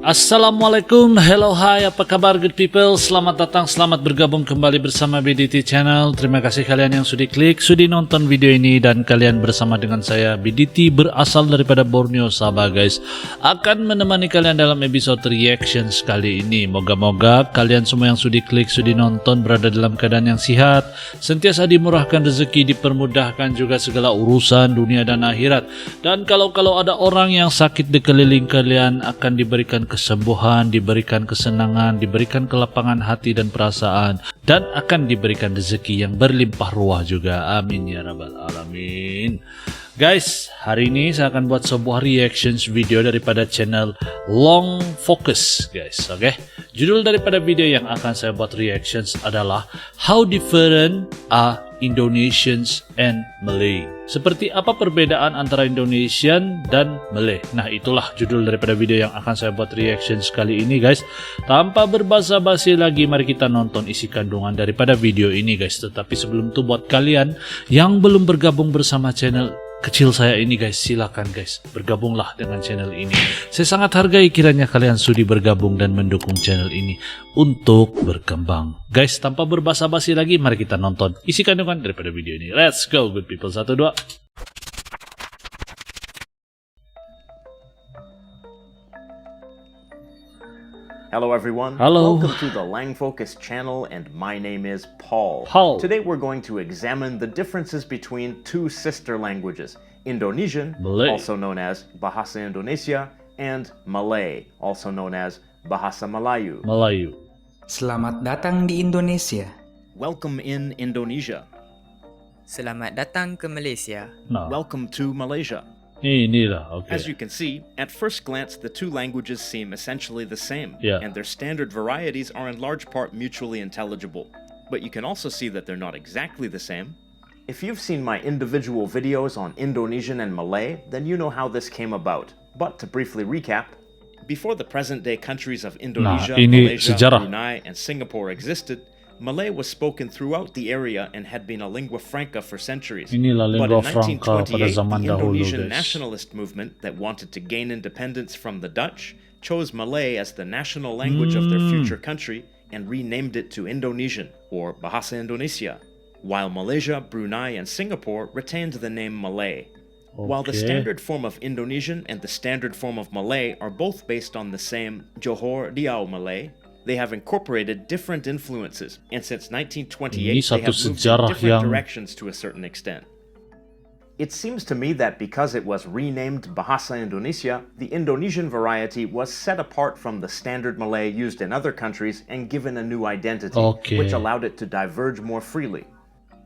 Assalamualaikum, hello, hi, apa kabar good people? Selamat datang, selamat bergabung kembali bersama BDT Channel. Terima kasih kalian yang sudah klik, sudah nonton video ini, dan kalian bersama dengan saya BDT berasal daripada Borneo, Sabah guys. Akan menemani kalian dalam episode reactions kali ini. Moga-moga kalian semua yang sudah klik, sudah nonton berada dalam keadaan yang sihat, sentiasa dimurahkan rezeki, dipermudahkan juga segala urusan dunia dan akhirat. Dan kalau ada orang yang sakit di keliling kalian, akan diberikan kesembuhan, diberikan kesenangan, diberikan kelapangan hati dan perasaan, dan akan diberikan rezeki yang berlimpah ruah juga. Amin ya rabbal alamin. Guys, hari ini saya akan buat sebuah reactions video daripada channel Long Focus guys. Oke, judul daripada video yang akan saya buat reactions adalah How Different Are Indonesians and Malay. Seperti apa perbedaan antara Indonesian dan Malay? Nah, itulah judul daripada video yang akan saya buat reactions kali ini guys. Tanpa berbasa-basi lagi, mari kita nonton isi kandungan daripada video ini guys. Tetapi sebelum itu, buat kalian yang belum bergabung bersama channel kecil saya ini guys, silakan guys bergabunglah dengan channel ini. Saya sangat hargai kiranya kalian sudi bergabung dan mendukung channel ini untuk berkembang. Guys, tanpa berbasa-basi lagi, mari kita nonton isi kandungan daripada video ini. Let's go good people. 1, 2. Hello everyone, Hello. Welcome to the Lang Focus channel, and my name is Paul. Today we're going to examine the differences between two sister languages, Indonesian, Malay, also known as Bahasa Indonesia, and Malay, also known as Bahasa Melayu. Selamat datang di Indonesia. Welcome in Indonesia. Selamat datang ke Malaysia. Welcome to Malaysia. Inilah, okay. As you can see, at first glance the two languages seem essentially the same, and their standard varieties are in large part mutually intelligible. But you can also see that they're not exactly the same. If you've seen my individual videos on Indonesian and Malay, then you know how this came about. But to briefly recap, before the present-day countries of Indonesia, Malaysia, Brunei, and Singapore existed, Malay was spoken throughout the area and had been a lingua franca for centuries. But in 1928, the Indonesian nationalist movement that wanted to gain independence from the Dutch chose Malay as the national language of their future country and renamed it to Indonesian, or Bahasa Indonesia, while Malaysia, Brunei, and Singapore retained the name Malay. While the standard form of Indonesian and the standard form of Malay are both based on the same Johor Riau Malay, they have incorporated different influences, and since 1928 they have moved in different directions to a certain extent. It seems to me that because it was renamed Bahasa Indonesia, the Indonesian variety was set apart from the standard Malay used in other countries and given a new identity, which allowed it to diverge more freely.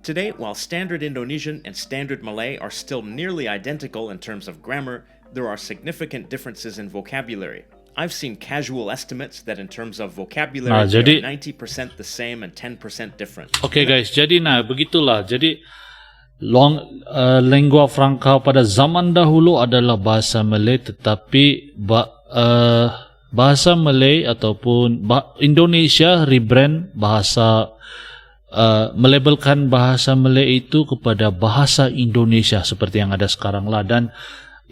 Today, while standard Indonesian and standard Malay are still nearly identical in terms of grammar, there are significant differences in vocabulary. I've seen casual estimates that in terms of vocabulary, they are 90% the same and 10% different. Okay guys, jadi begitulah. Jadi lingua franca pada zaman dahulu adalah bahasa Malay, tetapi bahasa Malay ataupun Indonesia rebrand bahasa, melabelkan bahasa Malay itu kepada bahasa Indonesia seperti yang ada sekarang lah, dan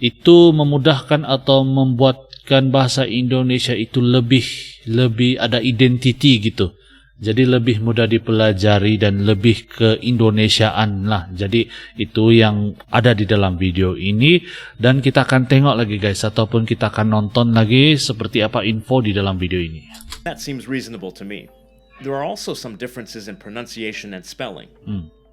itu memudahkan atau membuatkan bahasa Indonesia itu lebih ada identiti gitu. Jadi lebih mudah dipelajari dan lebih ke Indonesiaan lah. Jadi itu yang ada di dalam video ini, dan kita akan tengok lagi guys, ataupun kita akan nonton lagi seperti apa info di dalam video ini. That seems reasonable to me. There are also some differences in pronunciation and spelling.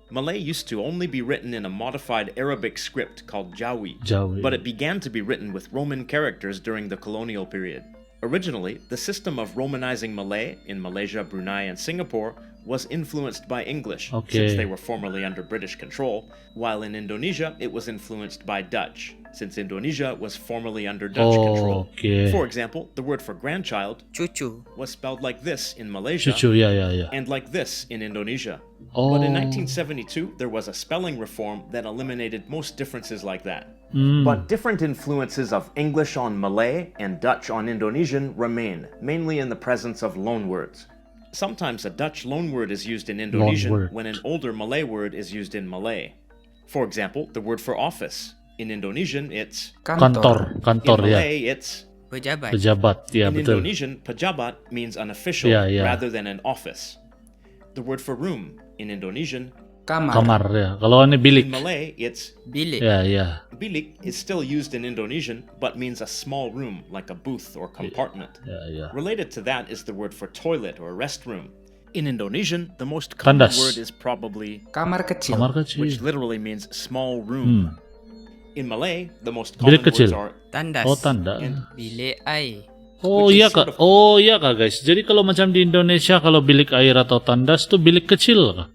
Malay used to only be written in a modified Arabic script called Jawi, but it began to be written with Roman characters during the colonial period. Originally, the system of Romanizing Malay in Malaysia, Brunei, and Singapore was influenced by English, since they were formerly under British control, while in Indonesia it was influenced by Dutch, since Indonesia was formerly under Dutch control. For example, the word for grandchild, cucu, was spelled like this in Malaysia, and like this in Indonesia. But in 1972, there was a spelling reform that eliminated most differences like that. But different influences of English on Malay and Dutch on Indonesian remain, mainly in the presence of loanwords. Sometimes a Dutch loanword is used in Indonesian when an older Malay word is used in Malay. For example, the word for office. In Indonesian, it's kantor. In Malay, it's Pejabat. Pejabat, ya In betul. Indonesian, pejabat means an official rather than an office. The word for room in Indonesian, kamar, Kamar ya. Kalau ini in bilik. Malay, it's Bilik. Ya. bilik is still used in Indonesian but means a small room like a booth or compartment. Ya. Related to that is the word for toilet or restroom. In Indonesian, the most common Tandas. word is probably kamar kecil, Kamar kecil. which literally means small room. In Malay, the most common Bilik words kecil. are Tandas. Oh, tanda. Bilik air. Oh Which is iya sort kak. Oh iya kak guys. Jadi kalau macam di Indonesia kalau bilik air atau tandas tuh bilik kecil kak.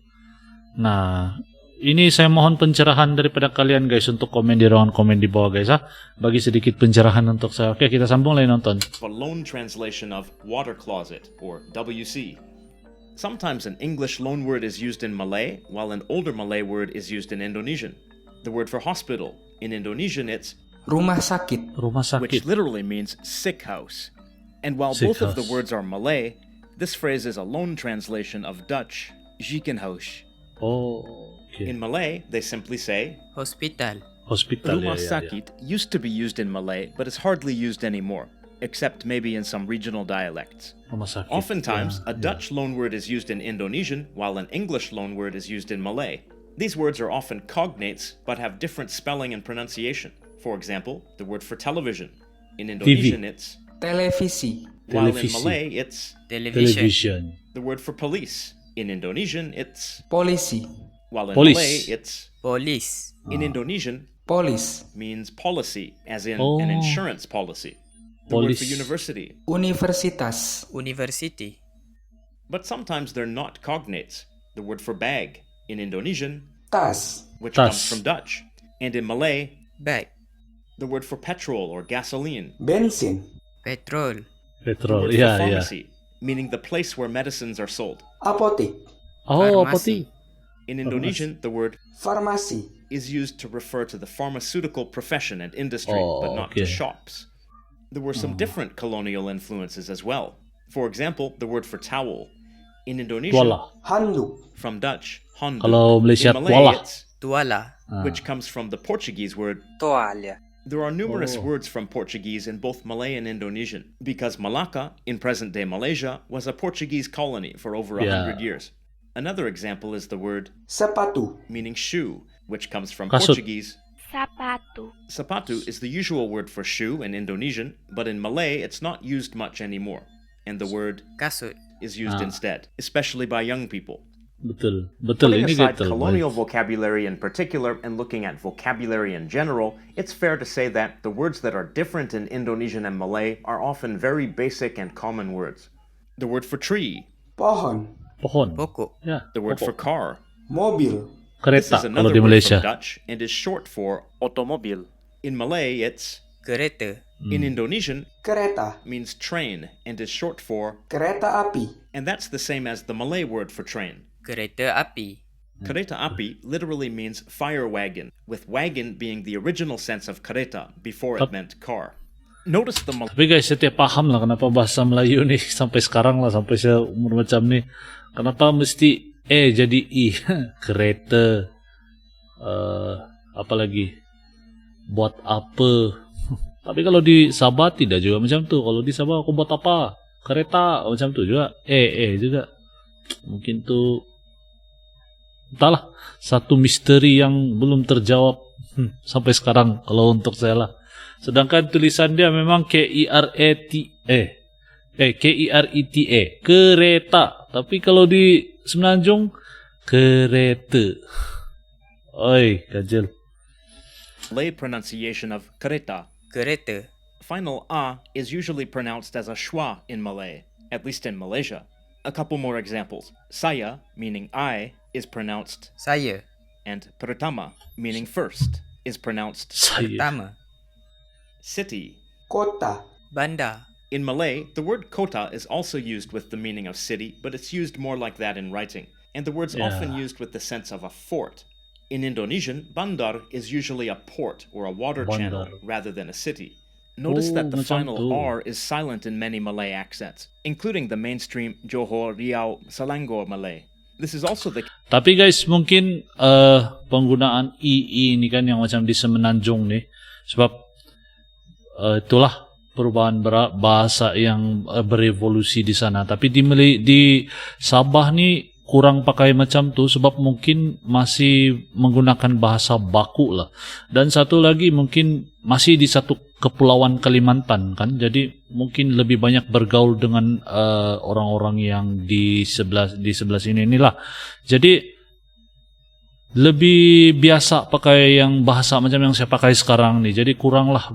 Nah, ini saya mohon pencerahan daripada kalian guys untuk komen di ruangan komen di bawah guys bagi sedikit pencerahan untuk saya. Oke, kita sambung lagi nonton. a loan translation of water closet or WC. Sometimes an English loan word is used in Malay, while an older Malay word is used in Indonesian. The word for hospital in Indonesian it's rumah sakit, Rumah which sakit. literally means sick house. And while Sick both of the house. words are Malay, this phrase is a loan translation of Dutch ziekenhuis. Oh, oke. In Malay, they simply say Hospital. Hospital ya. rumah sakit used to be used in Malay, but is hardly used anymore, except maybe in some regional dialects. Rumah sakit. Oftentimes, Ya, a Dutch loanword is used in Indonesian, while an English loanword is used in Malay. These words are often cognates, but have different spelling and pronunciation. For example, the word for television. In Indonesian, it's, televisi, while in Televisi. Malay, it's Television. Television. the word for police. In Indonesian, it's, polisi, while in Police. Malay, it's, Polis. in Indonesian, polis, means policy, as in Oh. an insurance policy. The word for Police. university. universitas, University. But sometimes they're not cognates. The word for bag. In Indonesian, tas, which Tas. comes from Dutch. And in Malay, Bag. the word for petrol or gasoline. bensin, Petrol. The Petrol. word Ya, for ya. pharmacy, meaning the place where medicines are sold. apotik, Oh, apa Farmasi. sih? In Indonesian, the word farmasi, is used to refer to the pharmaceutical profession and industry, Oh, but not okay. to shops. There were some different colonial influences as well. For example, the word for towel. In Indonesian, Tuala. handuk, from Dutch, handuk. Kalau Malaysia, In Malay, tuala. it's, Tuala. which comes from the Portuguese word. toalha, There are numerous Oh. words from Portuguese in both Malay and Indonesian, because Malacca, in present-day Malaysia, was a Portuguese colony for over 100 Yeah. years. Another example is the word sepatu, meaning shoe, which comes from Kasut. Portuguese. Sapato. Sapatu is the usual word for shoe in Indonesian, but in Malay it's not used much anymore, and the word Kasut. is used instead, especially by young people. Betul. Betul. Putting Ini aside betul. colonial vocabulary in particular and looking at vocabulary in general, it's fair to say that the words that are different in Indonesian and Malay are often very basic and common words. The word for tree, pohon, Pohon. Pokok. Ya. the word for pokok. car. mobil, This Kereta is kalau another di word Malaysia. from Dutch and is short for otomobil. In Malay, it's Kereta. in Indonesian kereta, means train and is short for, kereta api, and that's the same as the Malay word for train. Kereta api. Kereta api literally means fire wagon, with wagon being the original sense of kereta before it meant car. Notice the Tapi guys, saya tiap paham lah kenapa bahasa Melayu nih sampai sekarang lah, sampai saya umur macam nih. Kenapa mesti jadi I? Kereta. Apa lagi? Buat apa? Tapi kalau di Sabah tidak juga macam tu. Kalau di Sabah aku buat apa? Kereta macam tu juga. Juga. Mungkin tu entahlah, satu misteri yang belum terjawab sampai sekarang kalau untuk saya lah. Sedangkan tulisan dia memang K-I-R-E-T-A, kereta. Tapi kalau di Semenanjung, kereta. Oi, kajel. Malay pronunciation of kereta. Kereta. Final A is usually pronounced as a schwa in Malay, at least in Malaysia. A couple more examples. Saya, meaning I, is pronounced, Saya. and pertama, meaning first, is pronounced Saya. Pertama. city. kota, Bandar. In Malay, the word kota is also used with the meaning of city, but it's used more like that in writing, and the word's often used with the sense of a fort. In Indonesian, bandar is usually a port or a water channel Bandar. rather than a city. Notice that the macam final tu. R is silent in many Malay accents, including the mainstream Johor, Riau, Selangor Malay. This is also the Tapi guys, mungkin penggunaan I ini kan yang macam di Semenanjung nih. Sebab itulah perubahan bahasa yang berevolusi di sana. Tapi di Sabah nih kurang pakai macam tu sebab mungkin masih menggunakan bahasa baku lah. Dan satu lagi mungkin masih di satu kepulauan Kalimantan kan. Jadi mungkin lebih banyak bergaul dengan orang-orang yang di sebelah sini inilah. Jadi lebih biasa pakai yang bahasa macam yang saya pakai sekarang nih. Jadi kuranglah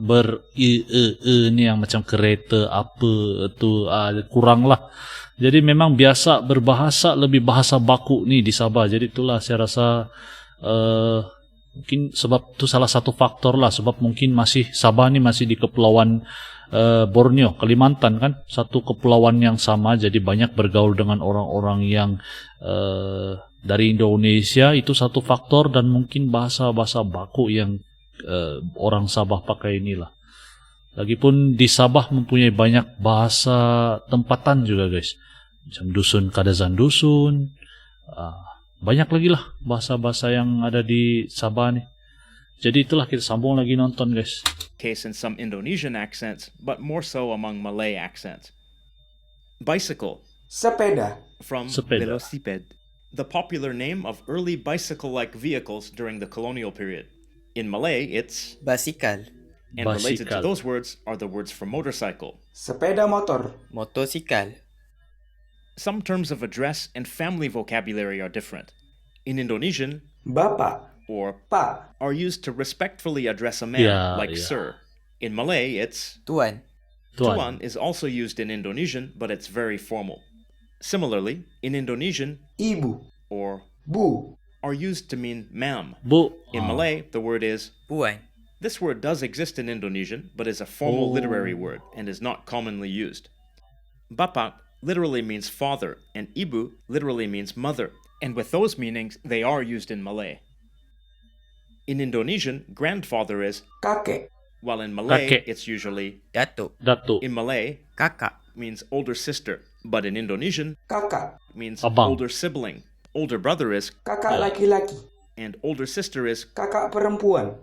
ni yang macam kereta apa tu kurang lah. Jadi memang biasa berbahasa lebih bahasa baku nih di Sabah. Jadi itulah saya rasa mungkin sebab itu salah satu faktor lah. Sebab mungkin Sabah ni masih di kepulauan Borneo, Kalimantan kan. Satu kepulauan yang sama. Jadi banyak bergaul dengan orang-orang yang dari Indonesia. Itu satu faktor. Dan mungkin bahasa-bahasa baku yang orang Sabah pakai inilah. Lagipun di Sabah mempunyai banyak bahasa tempatan juga guys. Macam dusun kadazan dusun. Banyak lagi lah bahasa-bahasa yang ada di Sabah nih. Jadi itulah kita sambung lagi nonton guys. Case in some Indonesian accents, but more so among Malay accents. Bicycle. Sepeda. From Sepeda. velociped, the popular name of early bicycle-like vehicles during the colonial period. In Malay, it's Basikal. and related to Basikal. those words are the words for motorcycle. Sepeda motor. Motosikal. Some terms of address and family vocabulary are different. In Indonesian, Bapak. or Pak. are used to respectfully address a man, like sir. In Malay, it's Tuan. tuan is also used in Indonesian, but it's very formal. Similarly, in Indonesian, Ibu. or Bu. are used to mean ma'am. Bu. In Malay, the word is. Puan. This word does exist in Indonesian, but is a formal literary word and is not commonly used. Bapak literally means father, and ibu literally means mother, and with those meanings, they are used in Malay. In Indonesian, grandfather is, Kakek. while in Malay, Kakek. it's usually. Datuk. Datuk. In Malay, Kakak. means older sister, but in Indonesian, Kakak. means Abang. older sibling. Older brother is, Kakak laki-laki. and older sister is. Kakak perempuan.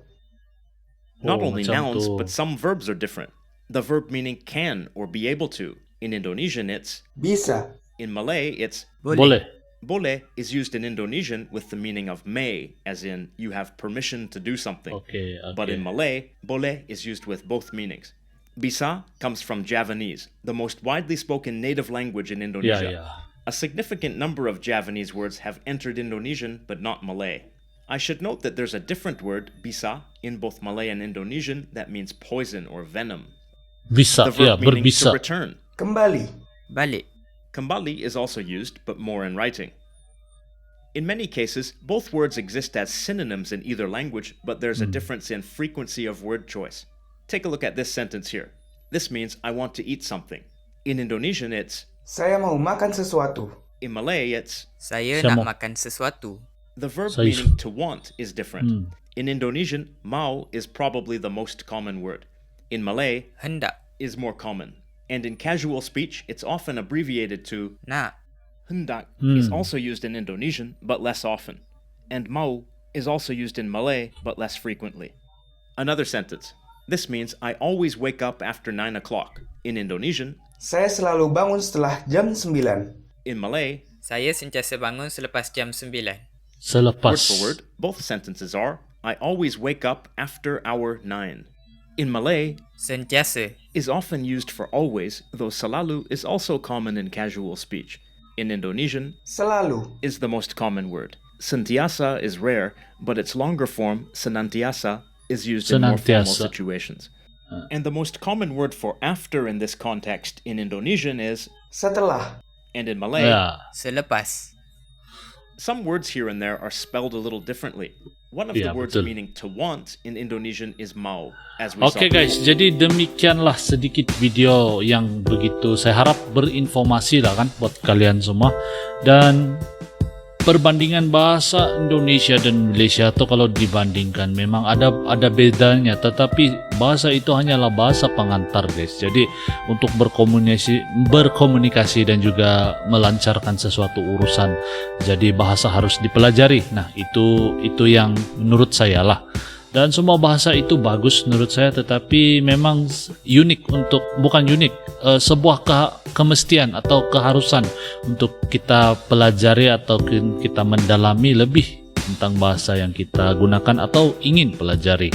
Not Oh, only macam nouns, tu. but some verbs are different. The verb meaning can or be able to. In Indonesian, it's. Bisa. In Malay, it's. Boleh. Boleh is used in Indonesian with the meaning of may, as in you have permission to do something. Okay. But in Malay, boleh is used with both meanings. Bisa comes from Javanese, the most widely spoken native language in Indonesia. yeah. A significant number of Javanese words have entered Indonesian, but not Malay. I should note that there's a different word, bisa, in both Malay and Indonesian that means poison or venom. Bisa. The verb meaning Berbisa. to return. Kembali. Balik. Kembali is also used, but more in writing. In many cases, both words exist as synonyms in either language, but there's a difference in frequency of word choice. Take a look at this sentence here. This means I want to eat something. In Indonesian, it's. Saya mau makan sesuatu. In Malay, it's. Saya Saya nak mau- makan sesuatu. The verb Saya- meaning to want is different. In Indonesian, mau is probably the most common word. In Malay, Hendak. is more common. And in casual speach, it's often abbreviated to. Nak. Hendak is also used in Indonesian, but less often. And mau is also used in Malay, but less frequently. Another sentence. This means I always wake up after 9 o'clock. In Indonesian, Saya selalu bangun setelah jam 9. in Malay, Saya sentiasa bangun selepas jam 9. Selepas. word for word, both sentences are I always wake up after hour 9. In Malay, Sentiasa. is often used for always, though selalu is also common in casual speech. In Indonesian, Selalu. is the most common word. Sentiasa is rare, but its longer form, senantiasa, is used in more formal Senantiasa. situations. And the most common word for after in this context in Indonesian is, Setelah. and in Malay, Ya. Selepas. some words here and there are spelled a little differently. One of Ya, the words betul. meaning to want in Indonesian is mau, as we Oke saw guys, jadi demikianlah sedikit video yang begitu saya harap berinformasi lah kan buat kalian semua. Dan perbandingan bahasa Indonesia dan Malaysia tuh kalau dibandingkan memang ada bedanya, tetapi bahasa itu hanyalah bahasa pengantar guys. Jadi untuk berkomunikasi dan juga melancarkan sesuatu urusan, jadi bahasa harus dipelajari. Nah, itu yang menurut saya lah. Dan semua bahasa itu bagus menurut saya, tetapi memang unik bukan unik, sebuah kemestian atau keharusan untuk kita pelajari atau kita mendalami lebih tentang bahasa yang kita gunakan atau ingin pelajari.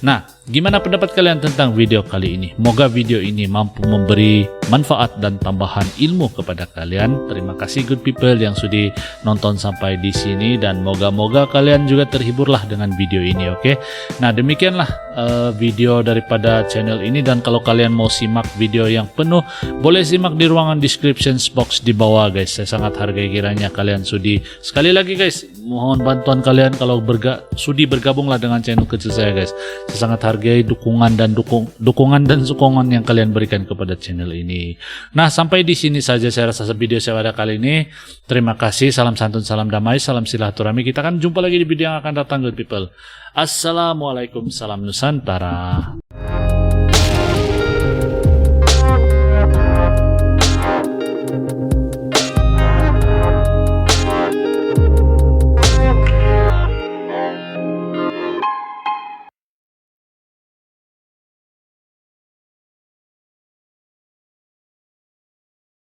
Nah, gimana pendapat kalian tentang video kali ini? Moga video ini mampu memberi manfaat dan tambahan ilmu kepada kalian. Terima kasih good people yang sudah nonton sampai di sini, dan moga-moga kalian juga terhiburlah dengan video ini, oke? Nah, demikianlah video daripada channel ini, dan kalau kalian mau simak video yang penuh, boleh simak di ruangan description box di bawah, guys. Saya sangat hargai kiranya kalian sudi. Sekali lagi, guys, mohon bantuan kalian kalau sudi bergabunglah dengan channel kecil saya, guys. Saya sangat hargai dukungan dan sokongan yang kalian berikan kepada channel ini. Nah, sampai di sini saja saya rasa video saya pada kali ini. Terima kasih, salam santun, salam damai, salam silaturahmi. Kita akan jumpa lagi di video yang akan datang, good people. Assalamualaikum, salam Nusantara.